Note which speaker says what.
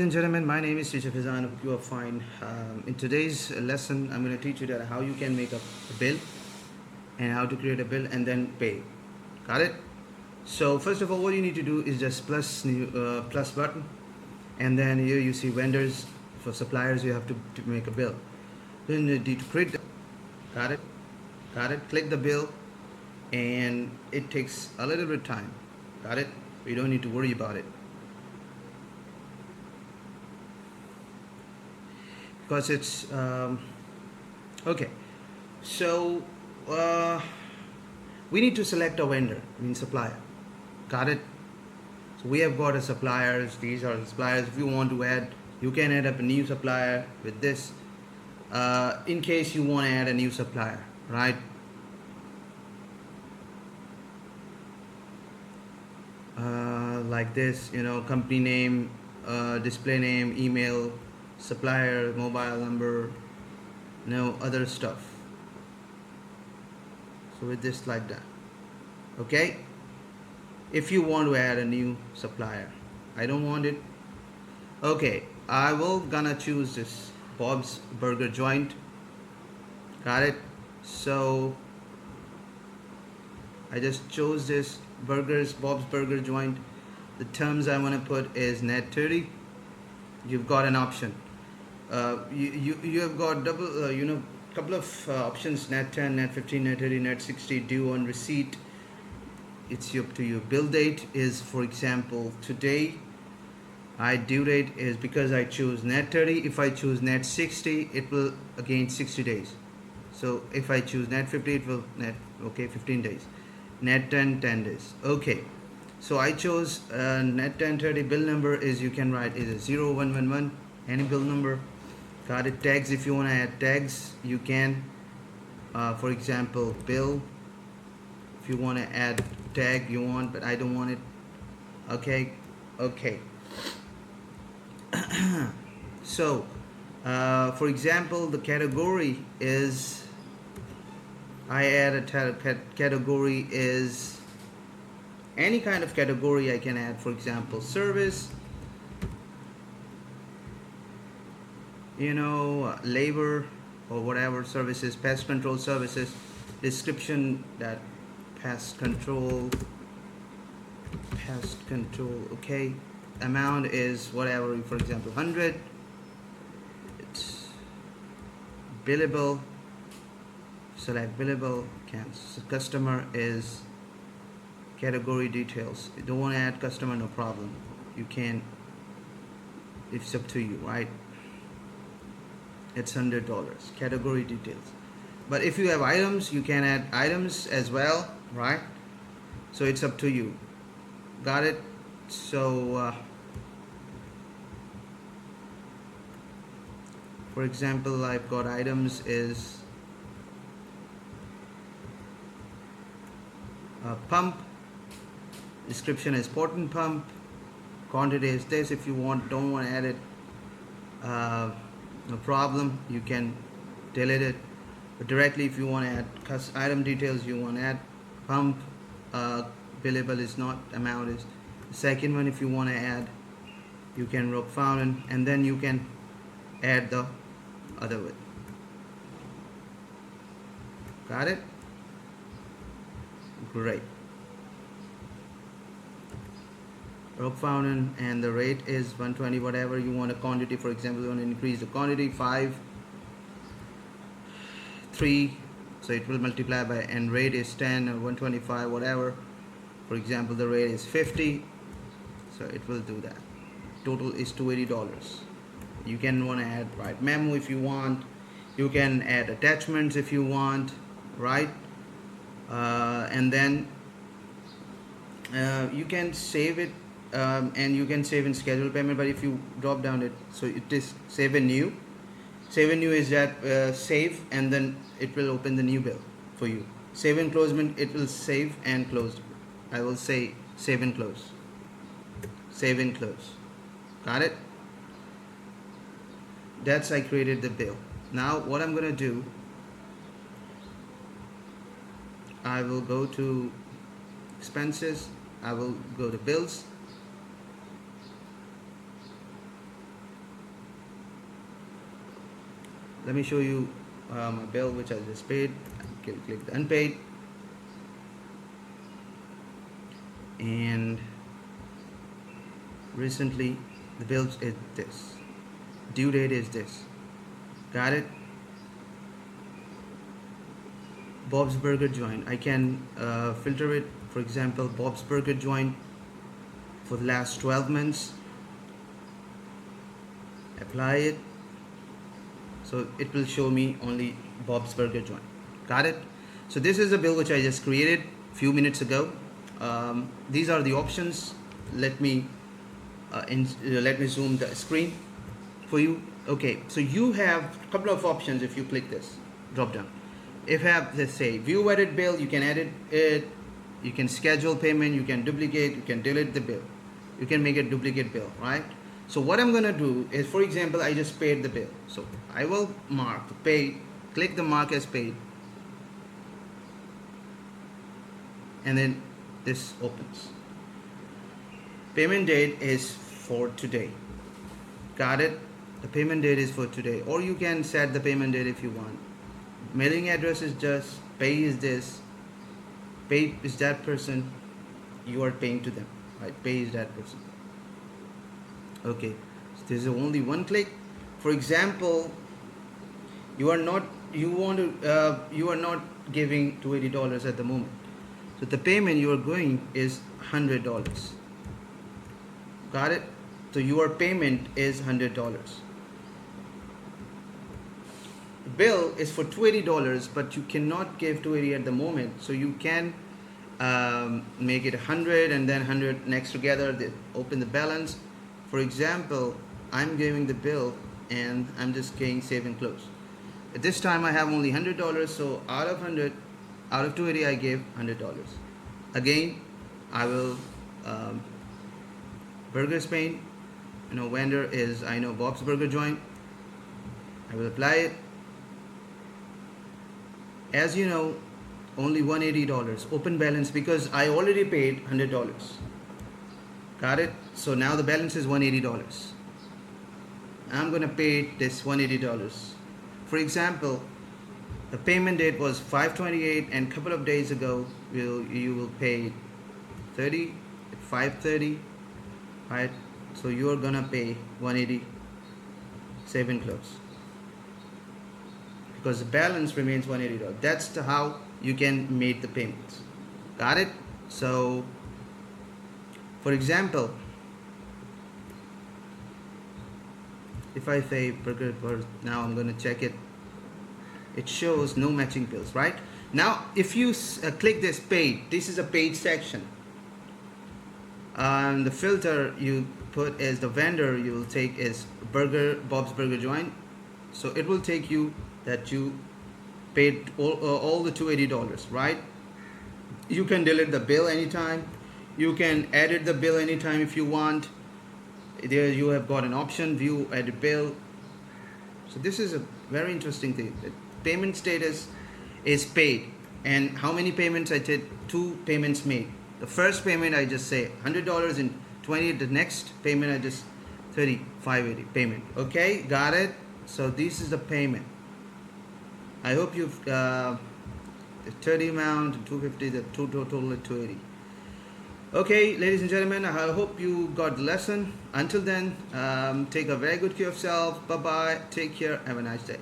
Speaker 1: and gentlemen, my name is Teacher Fizan. Hope you are fine. In today's lesson, I'm going to teach you that how you can make a bill and how to create a bill and then pay. Got it? So first of all, what you need to do is just plus button, and then here you see vendors. For suppliers, you have to make a bill. Then you need to create the, got it? Got it? Click the bill, and it takes a little bit of time. Got it? You don't need to worry about it. Because it's okay. So we need to select a vendor, supplier. Got it? So we have got a suppliers. These are the suppliers. If you want to add, you can add up a new supplier with this. In case you want to add a new supplier, right? Like this, company name, display name, email, supplier, mobile number, other stuff. So with this like that. Okay. If you want to add a new supplier, I don't want it. Okay, I will gonna choose this Bob's Burger Joint. Got it? So I just chose this Bob's Burger Joint. The terms I want to put is net 30. You've got an option. You have got double, couple of options: net 10, net 15, net 30, net 60, due on receipt. It's up to you. Bill date is, for example, today. Due date is, because I choose net 30. If I choose net 60, it will again 60 days. So if I choose net 50, it will 15 days. Net 10, 10 days. Okay. So I chose net 1030. Bill number is, you can write either 0111, any bill number. Got it? Tags, if you want to add tags, you can. For example, bill. If you want to add tag, you want, but I don't want it. Okay. So, for example, the category is, I add a category is any kind of category I can add. For example, service, labor or whatever services, pest control services, description that pest control, okay. Amount is whatever, for example, 100. It's billable, select billable. Customer is category details. You don't want to add customer, no problem. You can, it's up to you, right? It's $100. Category details. But if you have items, you can add items as well, right? So it's up to you. Got it? So for example, I've got items is pump, description is important pump, quantity is this. If you don't want to add it, no problem, you can delete it. But directly, if you want to add item details, you want to add pump, billable is not, amount is. The second one, if you want to add, you can rope fountain, and then you can add the other one. Got it? Great. Rope fountain, and the rate is 120, whatever you want a quantity. For example, you want to increase the quantity 5, 3, so it will multiply by, and rate is 10 or 125, whatever. For example, the rate is 50, so it will do that. Total is $280. You can want to add, right, memo if you want. You can add attachments if you want, right? And then you can save it, and you can save in schedule payment. But if you drop down it, so it is save and new. Save and new is that save, and then it will open the new bill for you. Save and closement, it will save and close. I will say save and close. Save and close. Got it? That's, I created the bill. Now what I'm gonna do, I will go to expenses, I will go to bills, let me show you my bill which I just paid. Click the unpaid, and recently the bill is this, due date is this. Got it? Bob's Burger joint. I can filter it. For example, Bob's Burger joint for the last 12 months. Apply it. So it will show me only Bob's Burger joint. Got it? So this is a bill which I just created a few minutes ago. These are the options. Let me zoom the screen for you. Okay, so you have a couple of options if you click this drop down. If you have, let's say, view edit bill, you can edit it, you can schedule payment, you can duplicate, you can delete the bill, you can make a duplicate bill, right? So what I'm gonna do is, for example, I just paid the bill, so I will mark paid, click the mark as paid, and then this opens. Payment date is for today. Got it? The payment date is for today, or you can set the payment date if you want. Mailing address is just, pay is this, pay is that person, you are paying to them, right? Pay is that person. Okay, so there's only one click. For example, you are not giving $280 at the moment, so the payment you are going is $100. Got it? So your payment is $100. Bill is for $280, but you cannot give $280 at the moment, so you can make it 100 and then 100 next together. They open the balance. For example, I'm giving the bill and I'm just getting save and close. At this time I have only $100, so out of 280 I gave $100. Again, I will Burger Spain, vendor is, I know, Bob's Burger joint. I will apply it. As you know, only $180 open balance because I already paid $100. Got it? So now the balance is $180. I'm gonna pay this $180. For example, the payment date was 5/28, and a couple of days ago you will pay 30 at 5/30, right? So you are gonna pay 180, save and close, because the balance remains $180. That's how you can make the payments. Got it? So for example, if I say burger, now I'm going to check it. It shows no matching bills, right? Now if you click this paid, this is a paid section. The filter you put is the vendor you will take is Bob's Burger joint. So it will take you that you paid all the $280, right? You can delete the bill anytime. You can edit the bill anytime if you want. There you have got an option, view edit bill. So this is a very interesting thing. The payment status is paid, and how many payments I did? 2 payments made. The first payment I just say $100 and 20. The next payment I just 35.80 payment. Okay, got it? So this is the payment. I hope you've the 30 amount, 250, the total at 280. Okay, ladies and gentlemen, I hope you got the lesson. Until then, take a very good care of yourself. Bye bye. Take care. Have a nice day.